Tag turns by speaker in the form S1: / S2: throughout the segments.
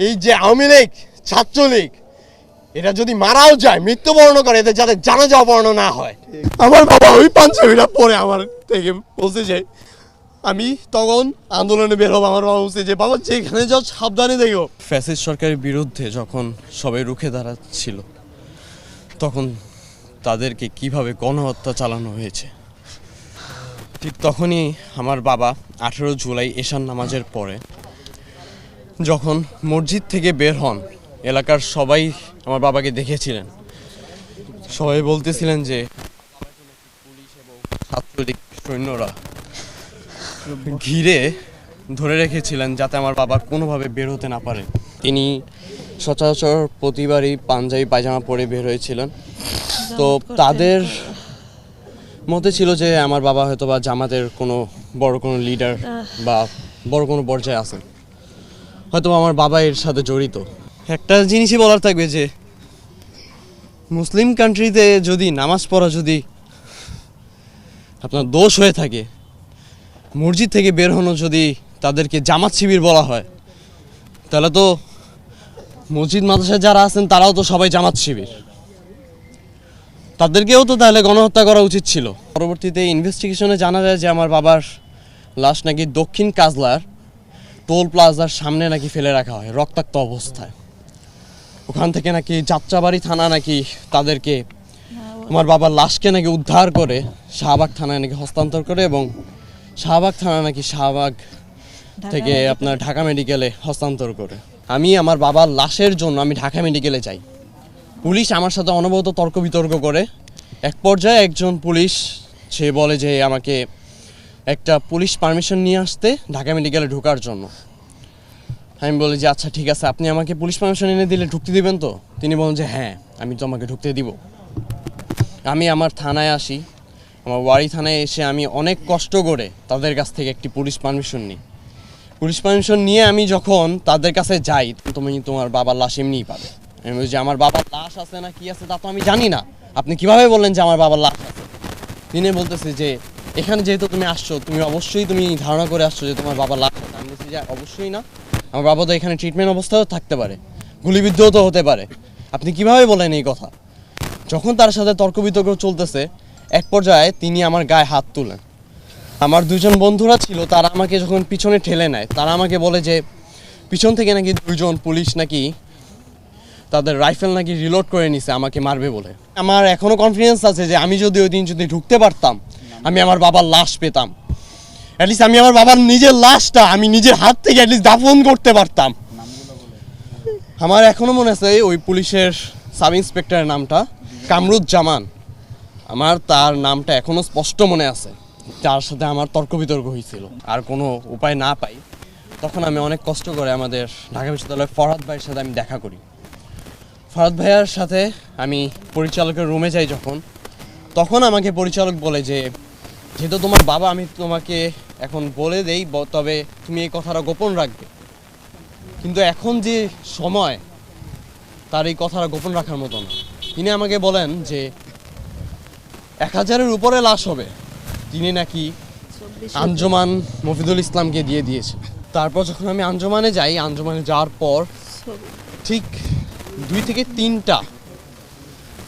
S1: এই যে আওয়ামী লীগ ছাত্রলীগ এটা যদি মারাও যায় মৃত্যুবরণ করে এদের যাতে জানাজা অপহরণ না হয়। আমার বাবা ওই পাঞ্জাবিটা পরে আমার থেকে বলছে যে আমি তখন আন্দোলনে বের হবো। আমার বাবা বলছে যে বাবা যেখানে যাও সাবধানে দেখো।
S2: ফ্যাসিস্ট সরকারের বিরুদ্ধে যখন সবাই রুখে দাঁড়াচ্ছিল তখন তাদেরকে কিভাবে গণহত্যা চালানো হয়েছে, ঠিক তখনই আমার বাবা 18 জুলাই এশার নামাজের পরে যখন মসজিদ থেকে বের হন, এলাকার সবাই আমার বাবাকে দেখেছিলেন। সবাই বলতেছিলেন যে পুলিশ এবং ছাত্রলীগ সৈন্যরা ঘিরে ধরে রেখেছিলেন যাতে আমার বাবা কোনোভাবে বের হতে না পারে। তিনি সচরাচর প্রতিবারই পাঞ্জাবি পায়জামা পরে বের হয়েছিলেন। তো তাদের মতে ছিল যে আমার বাবা হয়তো বা জামাতের কোনো বড় কোনো লিডার বা বড় কোনো পর্যায়ে আছেন, হয়তো আমার বাবা এর সাথে জড়িত। একটা জিনিসই বলার থাকবে যে মুসলিম কান্ট্রিতে যদি নামাজ পড়া যদি আপনার দোষ হয়ে থাকে, মসজিদ থেকে বের হনো যদি তাদেরকে জামাত শিবির বলা হয়, তাহলে তো মসজিদ মাদ্রাসায় যারা আছেন তারাও তো সবাই জামাত শিবির, তাদেরকেও তো তাহলে গণহত্যা করা উচিত ছিল। পরবর্তীতে ইনভেস্টিগেশনে জানা যায় যে আমার বাবার লাশ নাকি দক্ষিণ কাজলার টোল প্লাজার সামনে নাকি ফেলে রাখা হয় রক্তাক্ত অবস্থায়। ওখান থেকে নাকি যাত্রাবাড়ি থানা নাকি তাদেরকে আমার বাবার লাশকে নাকি উদ্ধার করে শাহবাগ থানায় নাকি হস্তান্তর করে এবং শাহবাগ থানা নাকি শাহবাগ থেকে আপনার ঢাকা মেডিকেলে হস্তান্তর করে। আমি আমার বাবার লাশের জন্য আমি ঢাকা মেডিকেলে যাই। পুলিশ আমার সাথে অনবরত তর্ক বিতর্ক করে। এক পর্যায়ে একজন পুলিশ সে বলে যে আমাকে একটা পুলিশ পারমিশন নিয়ে আসতে ঢাকা মেডিকেলে ঢোকার জন্য। আমি বলি যে আচ্ছা ঠিক আছে, আপনি আমাকে পুলিশ পারমিশন এনে দিলে ঢুকতে দিবেন তো? তিনি বলেন যে হ্যাঁ, আমি তো আমাকে ঢুকতে দিব। আমি আমার থানায় আসি, আমার ওয়ারি থানায় এসে আমি অনেক কষ্ট করে তাদের কাছ থেকে একটি পুলিশ পারমিশন নিই। পুলিশ পারমিশন নিয়ে আমি যখন তাদের কাছে যাই, তুমি তোমার বাবার লাশ এমনিই পাবে। আমি বলি যে আমার বাবার লাশ আছে না কি আছে তা তো আমি জানি না, আপনি কিভাবে বললেন যে আমার বাবার লাশ আছে? তিনি বলতেছে যে এখানে যেহেতু তুমি আসছো, তুমি অবশ্যই তুমি ধারণা করে আসছো যে তোমার বাবার লাশ আছে। আমি বলছি যে অবশ্যই না, আমার বাবা তো এখানে ট্রিটমেন্ট অবস্থাও থাকতে পারে, গুলিবিদ্ধও তো হতে পারে, আপনি কিভাবে বলেন এই কথা? যখন তার সাথে তর্ক বিতর্ক চলতেছে, এক পর্যায়ে তিনি আমার গায়ে হাত তুলেন। আমার দুজন বন্ধুরা ছিল, তারা আমাকে যখন পিছনে ঠেলে নেয়, তারা আমাকে বলে যে পিছন থেকে নাকি দুইজন পুলিশ নাকি তাদের রাইফেল নাকি রিলোড করে নিছে আমাকে মারবে বলে। আমার এখনো কনফিডেন্স আছে যে আমি যদি ওই দিন যদি ঢুকতে পারতাম, আমি আমার বাবার লাশ পেতাম। অ্যাটলিস্ট আমি আমার বাবার নিজের লাশটা আমি নিজের হাত থেকে অ্যাটলিস্ট দাফন করতে পারতাম। আমার এখনো মনে আছে ওই পুলিশের সাব ইন্সপেক্টরের নামটা কামরুজ্জামান। আমার তার নামটা এখনো স্পষ্ট মনে আছে। তার সাথে আমার তর্ক বিতর্ক হয়েছিল। আর কোনো উপায় না পাই তখন আমি অনেক কষ্ট করে আমাদের ঢাকা বিশ্ববিদ্যালয়ের ফরহাদ ভাইয়ের সাথে আমি দেখা করি। ফরহাদ ভাইয়ার সাথে আমি পরিচালকের রুমে যাই যখন, তখন আমাকে পরিচালক বলে যে যেহেতু তোমার বাবা, আমি তোমাকে এখন বলে দেই, তবে তুমি এই কথাটা গোপন রাখবে। কিন্তু এখন যে সময়, তার এই কথাটা গোপন রাখার মতো না। তিনি আমাকে বলেন যে 1000-এর উপরে লাশ হবে। তিনি নাকি আঞ্জুমান মফিদুল ইসলামকে দিয়ে দিয়েছেন। তারপর যখন আমি আঞ্জুমানে যাই, আঞ্জুমানে যাওয়ার পর ঠিক 2 থেকে 3টা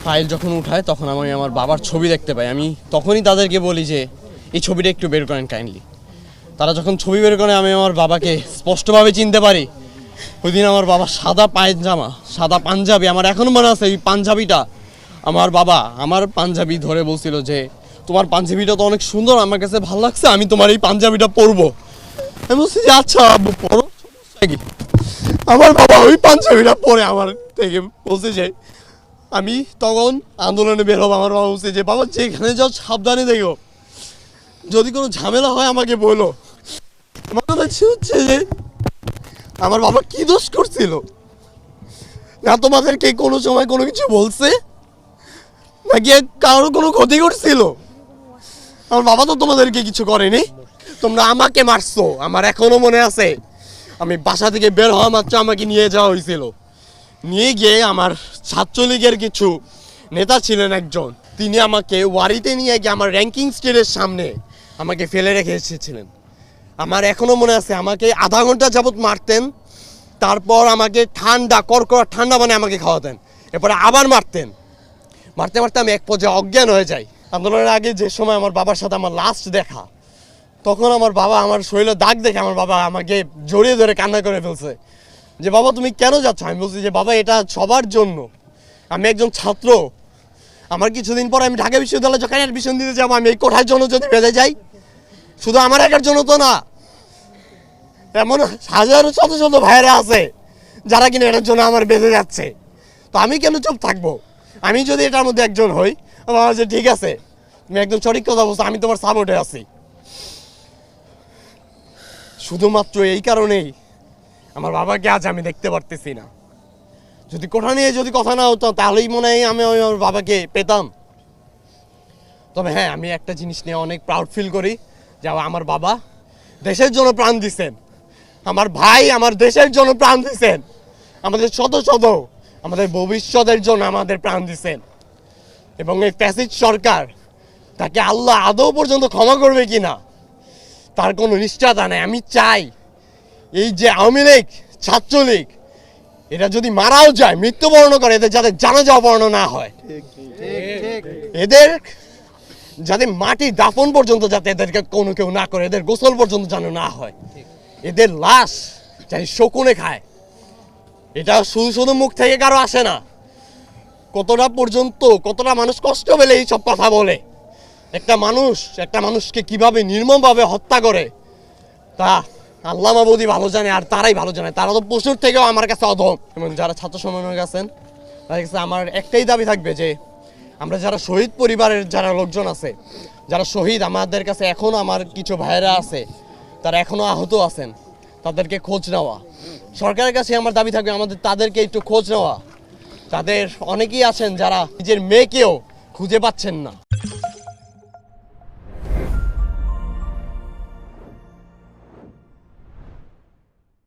S2: ফাইল যখন উঠায়, তখন আমি আমার বাবার ছবি দেখতে পাই। আমি তখনই তাদেরকে বলি যে এই ছবিটা একটু বের করেন কাইন্ডলি। তারা যখন ছবি বের করে আমি আমার বাবাকে স্পষ্টভাবে চিনতে পারি। ওই দিন আমার বাবা সাদা পায়জামা, সাদা পাঞ্জাবি, আমার এখনো মনে আছে এই পাঞ্জাবিটা। আমার বাবা আমার পাঞ্জাবি ধরে বলছিল যে তোমার পাঞ্জাবিটা তো অনেক সুন্দর, আমার কাছে ভালো লাগছে, আমি তোমার এই পাঞ্জাবিটা পরবো। আমি বলছি যে আচ্ছা আব্বু পরো, সমস্যা কি? আমার বাবা ওই পাঞ্জাবিটা পরে আমার থেকে বলছে যে আমি তখন আন্দোলনে বের হবো। আমার বাবা বলছে যে বাবা যেখানে যাও সাবধানে দেখো, যদি কোনো ঝামেলা হয় আমাকে বলো। আমার কথা হচ্ছে যে আমার বাবা কি দোষ করছিল? না তোমাদেরকে কোনো সময় কোনো কিছু বলছে, নাকি কারোর কোনো ক্ষতি করছিল? আমার বাবা তো তোমাদেরকে কিছু করেনি, তোমরা আমাকে মারছো। আমার এখনো মনে আছে, আমি বাসা থেকে বের হওয়া মাত্র আমাকে নিয়ে যাওয়া হয়েছিল। নিয়ে গিয়ে আমার ছাত্রলীগের কিছু নেতা ছিলেন একজন, তিনি আমাকে ওয়ারিতে নিয়ে গিয়ে আমার র্যাঙ্কিং স্টেজের সামনে আমাকে ফেলে রেখে এসেছিলেন। আমার এখনো মনে আছে, আমাকে আধা ঘন্টা যাবত মারতেন,
S1: তারপর আমাকে ঠান্ডা কড়কড়া ঠান্ডা মানে আমাকে খাওয়াতেন, এরপরে আবার মারতেন। মারতে মারতে আমি এক পর্যায়ে অজ্ঞান হয়ে যাই। আন্দোলনের আগে যে সময় আমার বাবার সাথে আমার লাস্ট দেখা, তখন আমার বাবা আমার শরীরে দাগ দেখে আমার বাবা আমাকে জড়িয়ে ধরে কান্না করে ফেলছে যে বাবা তুমি কেন যাচ্ছ? আমি বলছি যে বাবা এটা সবার জন্য, আমি একজন ছাত্র, আমার কিছুদিন পর আমি ঢাকা বিশ্ববিদ্যালয়ে যখন অ্যাডমিশন দিতে যাবো, আমি এই কোঠার জন্য যদি বেঁধে যাই, শুধু আমার একার জন্য তো না, এমন হাজারো শত শত ভাইরা আছে যারা কিনা এটার জন্য আমার বেঁধে যাচ্ছে। তো আমি কেন চুপ থাকবো? আমি যদি এটার মধ্যে একজন হই, আমার যে ঠিক আছে তুমি একদম সঠিক কথা বলছো, আমি তোমার সাপোর্টে আছি। শুধুমাত্র এই কারণেই আমার বাবাকে আজ আমি দেখতে পারতেছি না। যদি কোঠা নিয়ে যদি কথা না হতো তাহলেই মনে হয় আমি আমার বাবাকে পেতাম। তবে হ্যাঁ, আমি একটা জিনিস নিয়ে অনেক প্রাউড ফিল করি যে আমার বাবা দেশের জন্য প্রাণ দিচ্ছেন, আমার ভাই আমার দেশের জন্য প্রাণ দিচ্ছেন, আমাদের শত শত আমাদের ভবিষ্যতের জন্য আমাদের প্রাণ দিচ্ছেন। এবং এই ফ্যাসিস্ট সরকার, তাকে আল্লাহ আদৌ পর্যন্ত ক্ষমা করবে কিনা তার কোনো নিশ্চয়তা নেই। আমি চাই এই যে আওয়ামী লীগ, ছাত্রলীগ, এটা যদি মারাও যায়, মৃত্যুবরণ করে, এদের যাতে জানাজা অপহরণ না হয়, এদের যাতে মাটি দাফন পর্যন্ত যাতে এদেরকে কোনো কেউ না করে, এদের গোসল পর্যন্ত যেন না হয়, এদের লাশ যাতে শকুনে খায়। এটা শুধু শুধু মুখ থেকে কারো আসে না, কতটা পর্যন্ত কতটা মানুষ কষ্ট পেলে এই সব কথা বলে। একটা মানুষকে কিভাবে নির্মমভাবে হত্যা করে তা আল্লাহ মাবুদি ভালো জানে, আর তারাই ভালো জানে। তারা তো পশুর থেকেও আমার কাছে অধম। এবং যারা ছাত্র সমন্বয়ক আছেন, তাদের কাছে আমার একটাই দাবি থাকবে যে আমরা যারা শহীদ পরিবারের যারা লোকজন আছে, যারা শহীদ, আমাদের কাছে এখনও আমার কিছু ভাইয়েরা আছে তারা এখনও আহত আছেন, তাদেরকে খোঁজ নেওয়া। সরকারের কাছে আমার দাবি থাকবে আমাদের তাদেরকে একটু খোঁজ নেওয়া। তাদের অনেকেই আছেন যারা নিজের মেয়েকেও খুঁজে পাচ্ছেন না।